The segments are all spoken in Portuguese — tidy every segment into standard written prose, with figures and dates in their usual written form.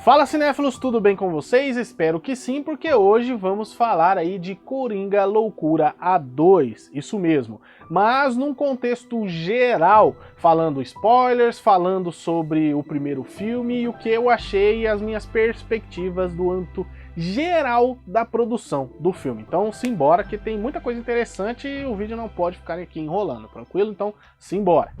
Fala cinéfilos, tudo bem com vocês? Espero que sim, porque hoje vamos falar aí de Coringa Loucura A2, isso mesmo, mas num contexto geral, falando spoilers, falando sobre o primeiro filme e o que eu achei e as minhas perspectivas do âmbito geral da produção do filme. Então simbora que tem muita coisa interessante e o vídeo não pode ficar aqui enrolando, tranquilo? Então simbora!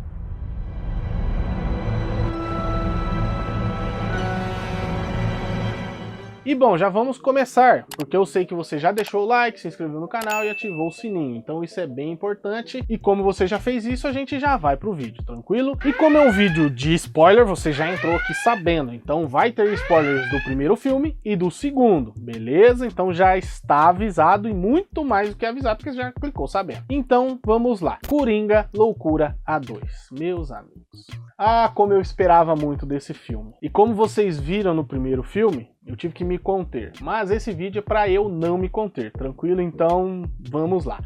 E bom, já vamos começar, porque eu sei que você já deixou o like, se inscreveu no canal e ativou o sininho, então isso é bem importante, e como você já fez isso, a gente já vai pro vídeo, tranquilo? E como é um vídeo de spoiler, você já entrou aqui sabendo, então vai ter spoilers do primeiro filme e do segundo, beleza? Então já está avisado e muito mais do que avisado, porque já clicou sabendo. Então vamos lá, Coringa Loucura A2, meus amigos. Ah, como eu esperava muito desse filme. E como vocês viram no primeiro filme, eu tive que me conter. Mas esse vídeo é para eu não me conter, tranquilo? Então vamos lá.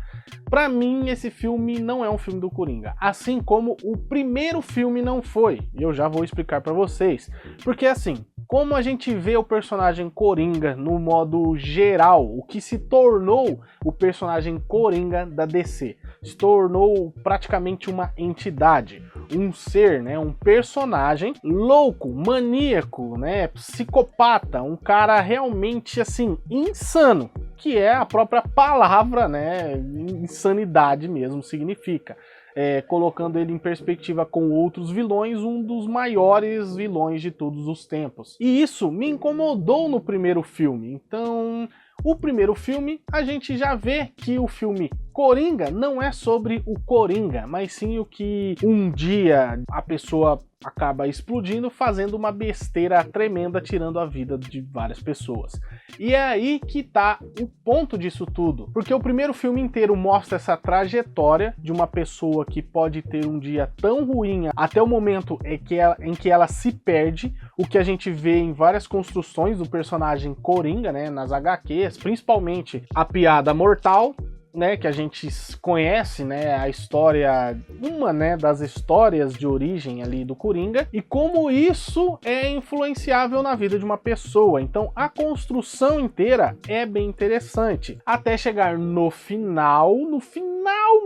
Para mim, esse filme não é um filme do Coringa. Assim como o primeiro filme não foi. E eu já vou explicar para vocês. Porque assim, como a gente vê o personagem Coringa no modo geral, o que se tornou o personagem Coringa da DC? Se tornou praticamente uma entidade, um ser, né, um personagem louco, maníaco, né, psicopata, um cara realmente assim insano, que é a própria palavra, né, insanidade mesmo significa. Colocando ele em perspectiva com outros vilões, um dos maiores vilões de todos os tempos. E isso me incomodou no primeiro filme. Então, o primeiro filme, a gente já vê que o filme Coringa não é sobre o Coringa, mas sim o que um dia a pessoa acaba explodindo, fazendo uma besteira tremenda, tirando a vida de várias pessoas. E é aí que tá o ponto disso tudo, porque o primeiro filme inteiro mostra essa trajetória de uma pessoa que pode ter um dia tão ruim até o momento em que ela se perde, o que a gente vê em várias construções do personagem Coringa, né, nas HQs, principalmente a piada mortal, né, que a gente conhece, né, a história, uma, né, das histórias de origem ali do Coringa, e como isso é influenciável na vida de uma pessoa. Então a construção inteira é bem interessante, até chegar no final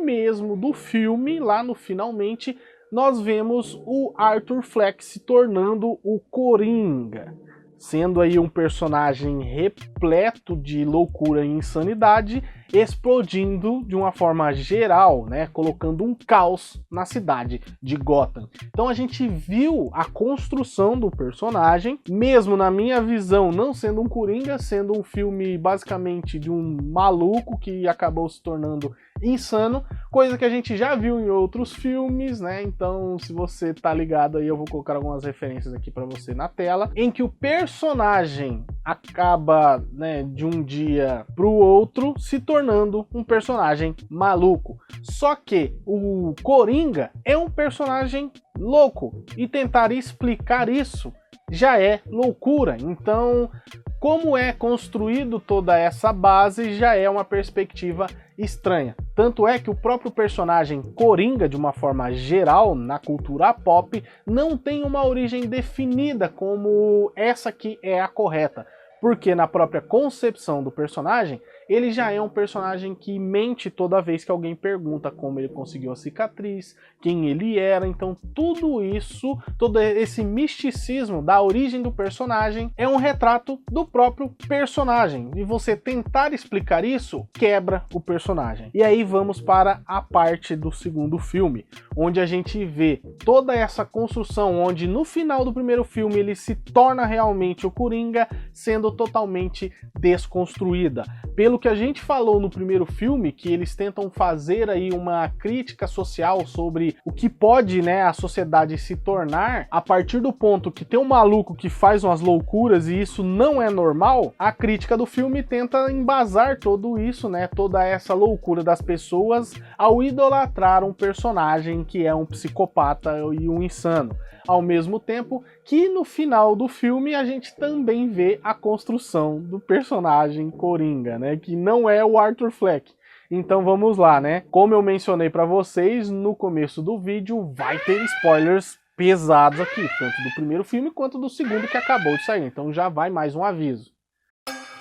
mesmo do filme, lá no finalmente, nós vemos o Arthur Fleck se tornando o Coringa, sendo aí um personagem repleto de loucura e insanidade, explodindo de uma forma geral, né, colocando um caos na cidade de Gotham. Então a gente viu a construção do personagem, mesmo na minha visão não sendo um Coringa, sendo um filme basicamente de um maluco que acabou se tornando insano, coisa que a gente já viu em outros filmes, né? Então, se você tá ligado aí, eu vou colocar algumas referências aqui para você na tela, em que o personagem acaba, né, de um dia pro outro se tornando um personagem maluco. Só que o Coringa é um personagem louco e tentar explicar isso já é loucura. Então, como é construído toda essa base já é uma perspectiva estranha. Tanto é que o próprio personagem Coringa, de uma forma geral, na cultura pop, não tem uma origem definida como essa que é a correta. Porque na própria concepção do personagem, ele já é um personagem que mente toda vez que alguém pergunta como ele conseguiu a cicatriz, quem ele era. Então tudo isso, todo esse misticismo da origem do personagem é um retrato do próprio personagem. E você tentar explicar isso quebra o personagem. E aí vamos para a parte do segundo filme, onde a gente vê toda essa construção, onde no final do primeiro filme ele se torna realmente o Coringa, sendo totalmente desconstruída. Pelo que a gente falou no primeiro filme, que eles tentam fazer aí uma crítica social sobre o que pode, né, a sociedade se tornar, a partir do ponto que tem um maluco que faz umas loucuras e isso não é normal, a crítica do filme tenta embasar tudo isso, né, toda essa loucura das pessoas ao idolatrar um personagem que é um psicopata e um insano. Ao mesmo tempo que no final do filme a gente também vê a construção do personagem Coringa, né, que não é o Arthur Fleck. Então vamos lá, né? Como eu mencionei para vocês no começo do vídeo, vai ter spoilers pesados aqui, tanto do primeiro filme quanto do segundo que acabou de sair. Então já vai mais um aviso.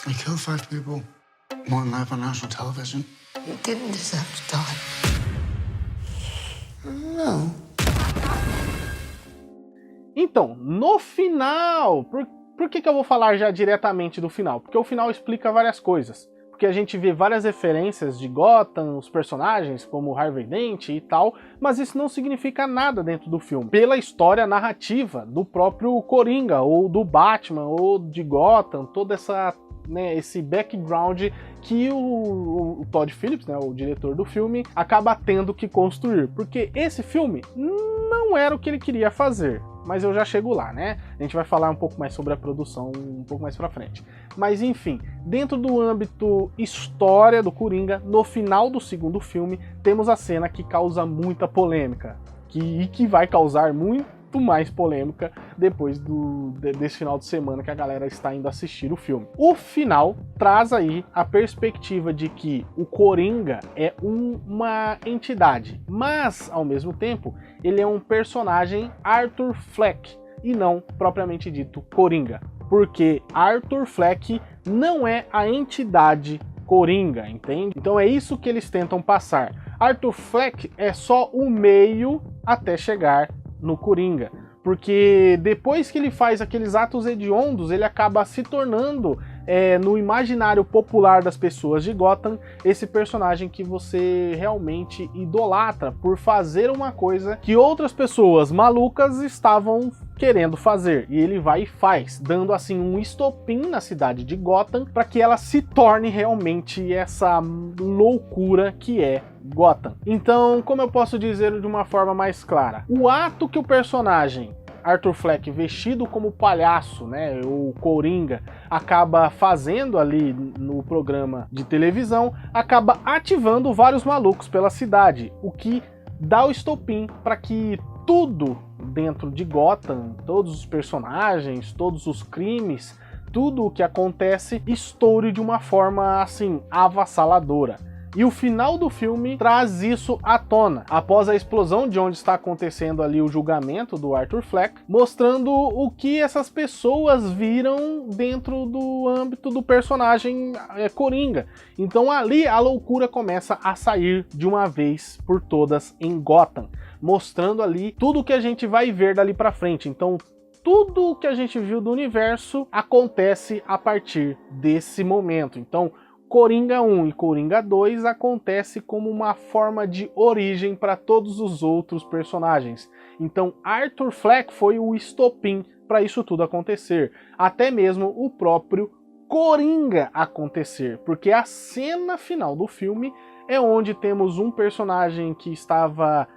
I killed 5 people. One live on national television. You didn't deserve to die. No. Então, no final, por que eu vou falar já diretamente do final? Porque o final explica várias coisas. Porque a gente vê várias referências de Gotham, os personagens como Harvey Dent e tal, mas isso não significa nada dentro do filme. Pela história narrativa do próprio Coringa, ou do Batman, ou de Gotham, toda essa, né, esse background que o Todd Phillips, né, o diretor do filme, acaba tendo que construir. Porque esse filme não era o que ele queria fazer. Mas eu já chego lá, né? A gente vai falar um pouco mais sobre a produção um pouco mais pra frente. Mas enfim, dentro do âmbito história do Coringa, no final do segundo filme, temos a cena que causa muita polêmica. Que vai causar muito mais polêmica depois desse final de semana que a galera está indo assistir o filme. O final traz aí a perspectiva de que o Coringa é uma entidade, mas ao mesmo tempo ele é um personagem Arthur Fleck e não propriamente dito Coringa, porque Arthur Fleck não é a entidade Coringa, entende? Então é isso que eles tentam passar. Arthur Fleck é só o meio até chegar no Coringa, porque depois que ele faz aqueles atos hediondos, ele acaba se tornando, no imaginário popular das pessoas de Gotham, esse personagem que você realmente idolatra por fazer uma coisa que outras pessoas malucas estavam querendo fazer, e ele vai e faz, dando assim um estopim na cidade de Gotham para que ela se torne realmente essa loucura que é Gotham. Então, como eu posso dizer de uma forma mais clara, o ato que o personagem Arthur Fleck, vestido como palhaço, né, o Coringa, acaba fazendo ali no programa de televisão, acaba ativando vários malucos pela cidade, o que dá o estopim para que tudo dentro de Gotham, todos os personagens, todos os crimes, tudo o que acontece estoure de uma forma assim avassaladora. E o final do filme traz isso à tona, após a explosão de onde está acontecendo ali o julgamento do Arthur Fleck, mostrando o que essas pessoas viram dentro do âmbito do personagem Coringa. Então ali a loucura começa a sair de uma vez por todas em Gotham, mostrando ali tudo o que a gente vai ver dali pra frente. Então tudo o que a gente viu do universo acontece a partir desse momento. Então Coringa 1 e Coringa 2 acontece como uma forma de origem para todos os outros personagens. Então Arthur Fleck foi o estopim para isso tudo acontecer. Até mesmo o próprio Coringa acontecer. Porque a cena final do filme é onde temos um personagem que estava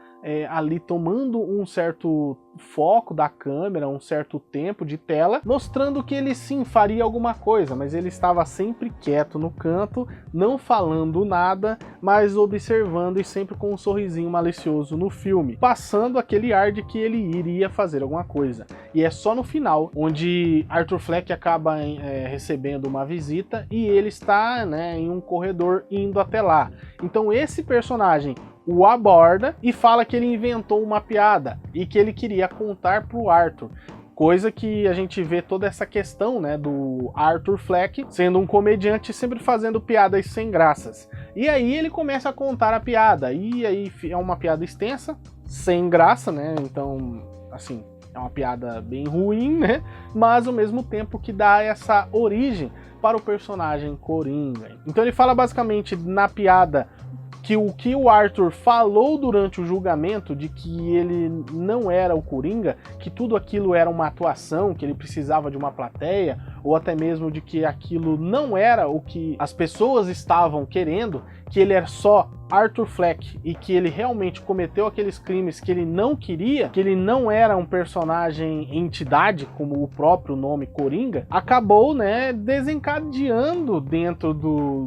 ali tomando um certo foco da câmera, um certo tempo de tela, mostrando que ele sim faria alguma coisa, mas ele estava sempre quieto no canto, não falando nada, mas observando e sempre com um sorrisinho malicioso no filme, passando aquele ar de que ele iria fazer alguma coisa. E é só no final, onde Arthur Fleck acaba recebendo uma visita e ele está, né, em um corredor indo até lá. Então esse personagem o aborda e fala que ele inventou uma piada e que ele queria contar para o Arthur. Coisa que a gente vê toda essa questão, né, do Arthur Fleck sendo um comediante sempre fazendo piadas sem graças. E aí ele começa a contar a piada, e aí é uma piada extensa, sem graça, né, então, assim, é uma piada bem ruim, né, mas ao mesmo tempo que dá essa origem para o personagem Coringa. Então ele fala basicamente na piada que o que o Arthur falou durante o julgamento de que ele não era o Coringa, que tudo aquilo era uma atuação, que ele precisava de uma plateia, ou até mesmo de que aquilo não era o que as pessoas estavam querendo, que ele era só Arthur Fleck e que ele realmente cometeu aqueles crimes que ele não queria, que ele não era um personagem entidade, como o próprio nome Coringa, acabou, né, desencadeando dentro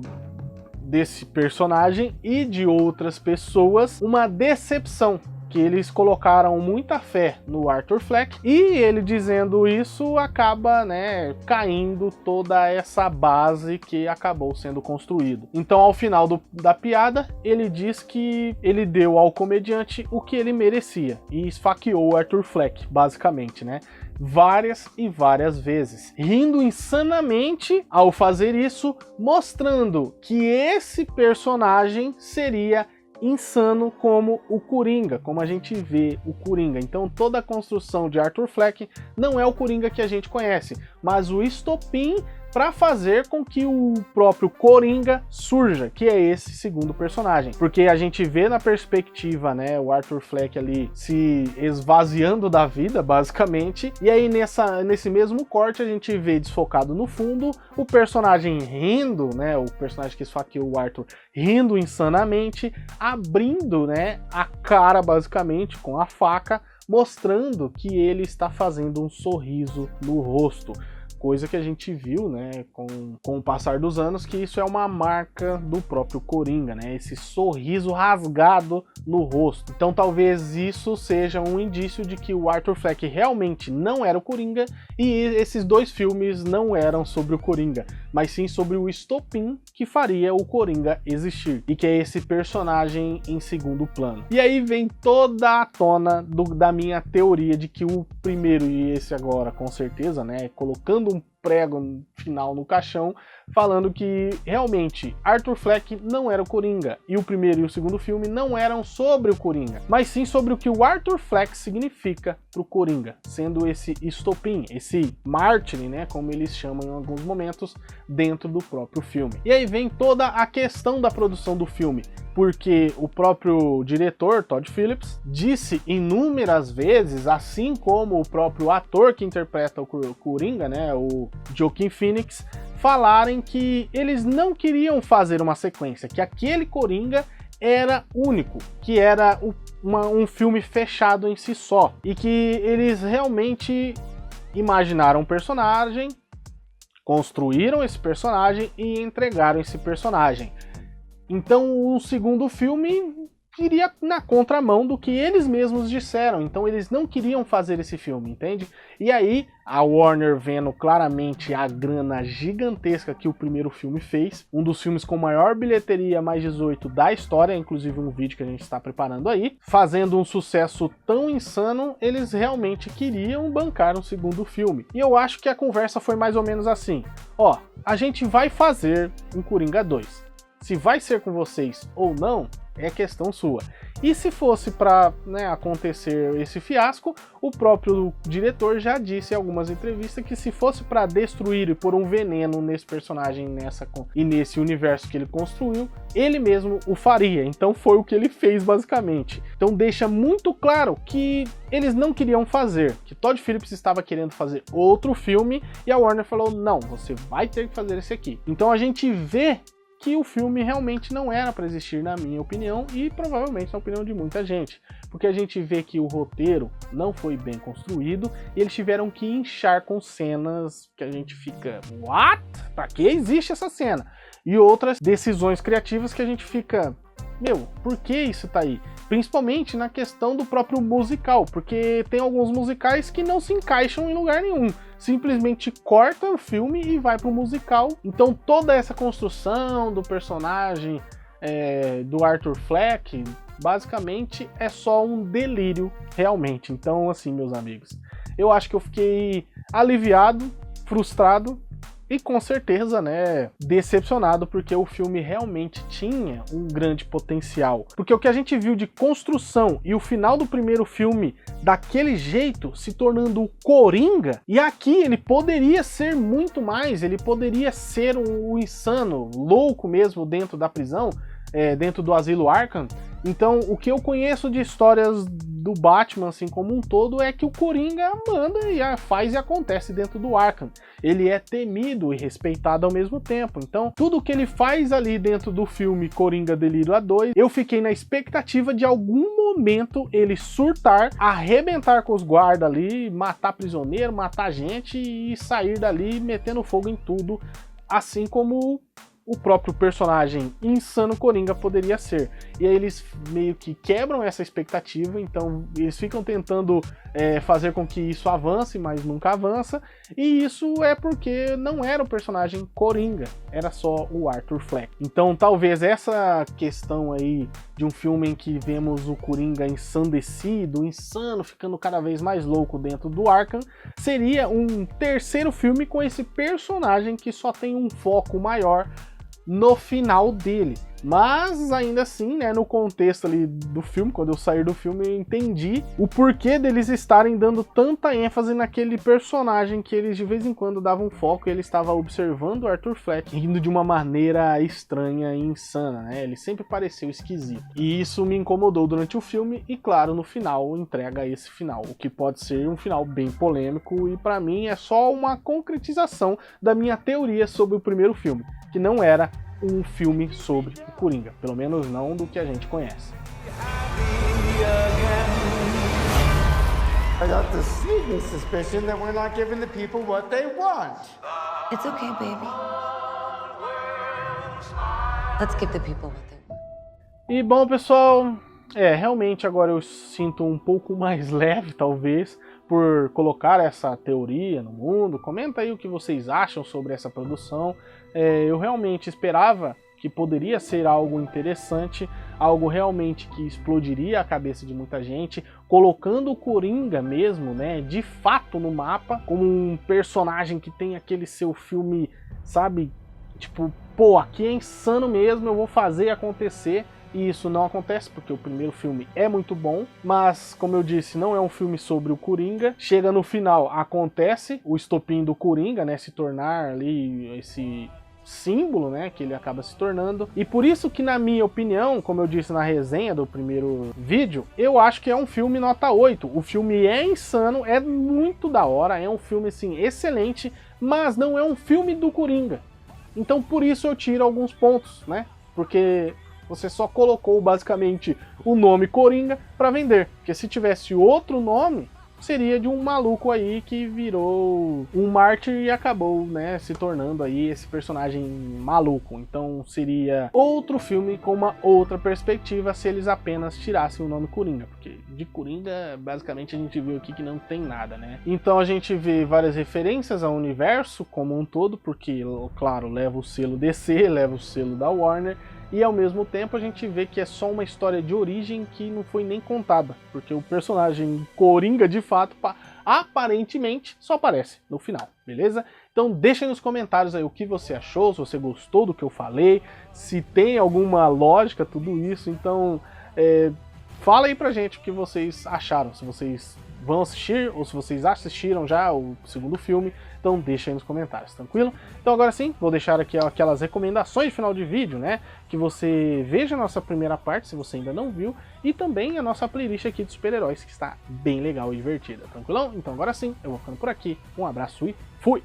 desse personagem e de outras pessoas uma decepção, que eles colocaram muita fé no Arthur Fleck, e ele dizendo isso acaba, né, caindo toda essa base que acabou sendo construído. Então, ao final da piada, ele diz que ele deu ao comediante o que ele merecia e esfaqueou o Arthur Fleck, basicamente, né? Várias e várias vezes, rindo insanamente ao fazer isso, mostrando que esse personagem seria insano como o Coringa, como a gente vê o Coringa. Então toda a construção de Arthur Fleck não é o Coringa que a gente conhece, mas o estopim para fazer com que o próprio Coringa surja, que é esse segundo personagem. Porque a gente vê na perspectiva, né, o Arthur Fleck ali se esvaziando da vida, basicamente, e aí nesse mesmo corte a gente vê desfocado no fundo o personagem rindo, né, o personagem que esfaqueou o Arthur rindo insanamente, abrindo, né, a cara basicamente com a faca, mostrando que ele está fazendo um sorriso no rosto. Coisa que a gente viu, né, com o passar dos anos, que isso é uma marca do próprio Coringa, né, esse sorriso rasgado no rosto. Então talvez isso seja um indício de que o Arthur Fleck realmente não era o Coringa, e esses dois filmes não eram sobre o Coringa, mas sim sobre o estopim que faria o Coringa existir, e que é esse personagem em segundo plano. E aí vem toda a tona da minha teoria de que o primeiro, e esse agora com certeza, né, colocando um prego final no caixão, falando que realmente Arthur Fleck não era o Coringa, e o primeiro e o segundo filme não eram sobre o Coringa, mas sim sobre o que o Arthur Fleck significa pro Coringa, sendo esse estopim, esse mártir, né, como eles chamam em alguns momentos, dentro do próprio filme. E aí vem toda a questão da produção do filme, porque o próprio diretor, Todd Phillips, disse inúmeras vezes, assim como o próprio ator que interpreta o Coringa, né, o Joaquin Phoenix, falarem que eles não queriam fazer uma sequência, que aquele Coringa era único, que era um filme fechado em si só, e que eles realmente imaginaram um personagem, construíram esse personagem e entregaram esse personagem. Então o segundo filme iria na contramão do que eles mesmos disseram, então eles não queriam fazer esse filme, entende? E aí a Warner, vendo claramente a grana gigantesca que o primeiro filme fez, um dos filmes com maior bilheteria mais 18 da história, inclusive um vídeo que a gente está preparando aí, fazendo um sucesso tão insano, eles realmente queriam bancar um segundo filme. E eu acho que a conversa foi mais ou menos assim: ó, a gente vai fazer um Coringa 2. Se vai ser com vocês ou não, é questão sua. E se fosse para, né, acontecer esse fiasco, o próprio diretor já disse em algumas entrevistas que se fosse para destruir e pôr um veneno nesse personagem e nesse universo que ele construiu, ele mesmo o faria. Então foi o que ele fez basicamente. Então deixa muito claro que eles não queriam fazer, que Todd Phillips estava querendo fazer outro filme e a Warner falou: não, você vai ter que fazer esse aqui. Então a gente vê que o filme realmente não era para existir, na minha opinião, e provavelmente na opinião de muita gente, porque a gente vê que o roteiro não foi bem construído e eles tiveram que inchar com cenas que a gente fica: what? Pra que existe essa cena? E outras decisões criativas que a gente fica: meu, por que isso tá aí? Principalmente na questão do próprio musical, porque tem alguns musicais que não se encaixam em lugar nenhum. Simplesmente corta o filme e vai pro musical. Então toda essa construção do personagem do Arthur Fleck, basicamente é só um delírio, realmente. Então, assim, meus amigos, eu acho que eu fiquei aliviado, frustrado, e com certeza, né, decepcionado, porque o filme realmente tinha um grande potencial. Porque o que a gente viu de construção e o final do primeiro filme daquele jeito, se tornando o Coringa, e aqui ele poderia ser muito mais, ele poderia ser um insano, louco mesmo dentro da prisão, dentro do asilo Arkham. Então, o que eu conheço de histórias do Batman, assim como um todo, é que o Coringa manda e faz e acontece dentro do Arkham. Ele é temido e respeitado ao mesmo tempo. Então, tudo que ele faz ali dentro do filme Coringa Delírio A2, eu fiquei na expectativa de algum momento ele surtar, arrebentar com os guardas ali, matar prisioneiro, matar gente e sair dali metendo fogo em tudo, assim como o próprio personagem insano Coringa poderia ser. E aí eles meio que quebram essa expectativa, então eles ficam tentando fazer com que isso avance, mas nunca avança, e isso é porque não era o personagem Coringa, era só o Arthur Fleck. Então talvez essa questão aí de um filme em que vemos o Coringa ensandecido, insano, ficando cada vez mais louco dentro do Arkham, seria um terceiro filme com esse personagem que só tem um foco maior no final dele. Mas ainda assim, né, no contexto ali do filme, quando eu sair do filme, eu entendi o porquê deles estarem dando tanta ênfase naquele personagem que eles de vez em quando davam foco, e ele estava observando o Arthur Fleck rindo de uma maneira estranha e insana, né? Ele sempre pareceu esquisito. E isso me incomodou durante o filme, e claro, no final entrega esse final, o que pode ser um final bem polêmico, e pra mim é só uma concretização da minha teoria sobre o primeiro filme, que não era um filme sobre o Coringa, pelo menos não do que a gente conhece. I got the sneaking suspicion that we're not giving the people what they want. It's okay, baby. Let's give the people what they want. E bom, pessoal, realmente agora eu sinto um pouco mais leve, talvez, por colocar essa teoria no mundo. Comenta aí o que vocês acham sobre essa produção. Eu realmente esperava que poderia ser algo interessante, algo realmente que explodiria a cabeça de muita gente, colocando o Coringa mesmo, né, de fato no mapa, como um personagem que tem aquele seu filme, sabe, tipo, pô, aqui é insano mesmo, eu vou fazer acontecer. E isso não acontece, porque o primeiro filme é muito bom, mas, como eu disse, não é um filme sobre o Coringa. Chega no final, acontece o estopim do Coringa, né, se tornar ali esse símbolo, né, que ele acaba se tornando. E por isso que, na minha opinião, como eu disse na resenha do primeiro vídeo, eu acho que é um filme nota 8. O filme é insano, é muito da hora, é um filme, assim, excelente, mas não é um filme do Coringa. Então, por isso eu tiro alguns pontos, né, porque você só colocou basicamente o nome Coringa para vender, porque se tivesse outro nome, seria de um maluco aí que virou um mártir e acabou, né, se tornando aí esse personagem maluco. Então seria outro filme com uma outra perspectiva se eles apenas tirassem o nome Coringa, porque de Coringa basicamente a gente viu aqui que não tem nada, né? Então a gente vê várias referências ao universo como um todo, porque, claro, leva o selo DC, leva o selo da Warner, e ao mesmo tempo a gente vê que é só uma história de origem que não foi nem contada, porque o personagem Coringa, de fato, aparentemente só aparece no final, beleza? Então deixa aí nos comentários aí o que você achou, se você gostou do que eu falei, se tem alguma lógica tudo isso. Então fala aí pra gente o que vocês acharam, se vocês vão assistir ou se vocês assistiram já o segundo filme. Então deixa aí nos comentários, tranquilo? Então agora sim, vou deixar aqui aquelas recomendações de final de vídeo, né? Que você veja a nossa primeira parte, se você ainda não viu, e também a nossa playlist aqui de super-heróis, que está bem legal e divertida, tranquilão? Então agora sim, eu vou ficando por aqui, um abraço e fui!